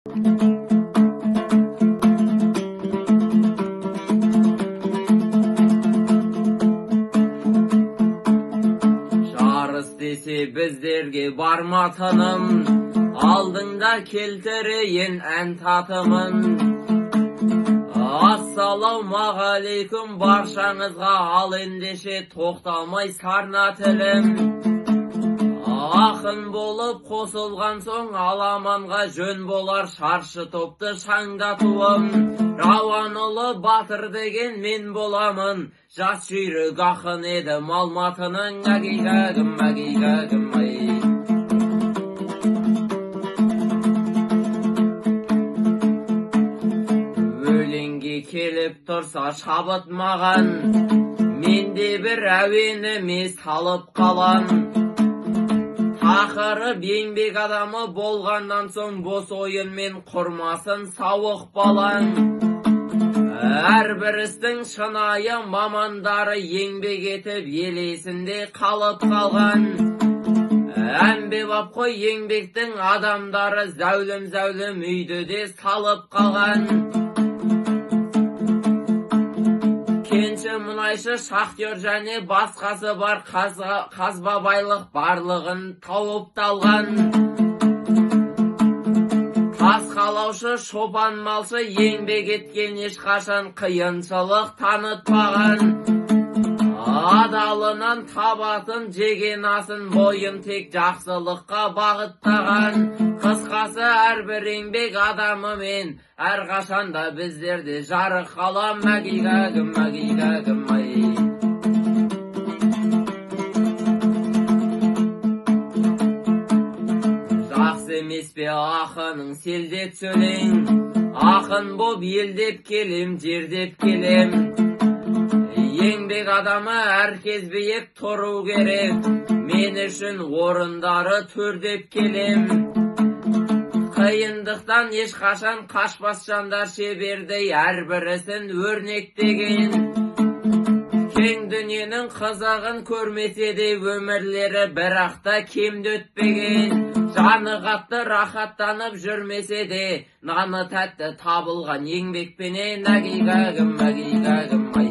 Жарыс десе біздерге барматыным, алдыңда келтірейін ән татымын. Ассалаумағалейкум баршаңызға, ал ендеше тоқталмай сарна тілім. Ақын болып қосылған соң аламанға жөн болар шаршы топты шаңдатуым. Рауанұлы батыр деген мен боламын, жас жүйрік ақын едім Алматының әгейгәгім, әгейгәгім ай. Өлеңге келіп тұрса шабыт маған, менде бір әуен емес талып қалан. Тақырып еңбек адамы болғаннан соң бос ойынмен құрмасын сауық балан. Әрбір істің шынайы мамандары еңбек етіп ел есінде қалып қалған. Әмбебап қой еңбектің адамдары, зәулім үйді де салып қалған. Кенші мұнайшы шахтер және басқасы бар, қазба байлық барлығын тауып талған. Тас қалаушы шопан малшы еңбек еткен ешқашан қиыншылық танытпаған. Адалынан табатын жеген асын, бойын тек жақсылыққа бағыттаған. Қысқасы әрбір еңбек адамы мен әрқашанда біздерде жарық қалам. Әгейгәгім, әгейгәгім ай. Жақсы емес пе ақының селдет сөйлең, ақын боп елдеп келем, жердеп келем. Еңбек адамы әркез биік тұру керек, мен үшін орындары төрдеп келем. Қиындықтан ешқашан қашпас жандар шебердей әрбірісін өрнектеген. Кең дүниенің қызығын көрмесе де өмірлері бірақта кемді өтпеген. Жаны қатты рахаттанып жүрмесе де наны тәтті табылған еңбекпенен. Әгейгәгім, әгейгәгім ай.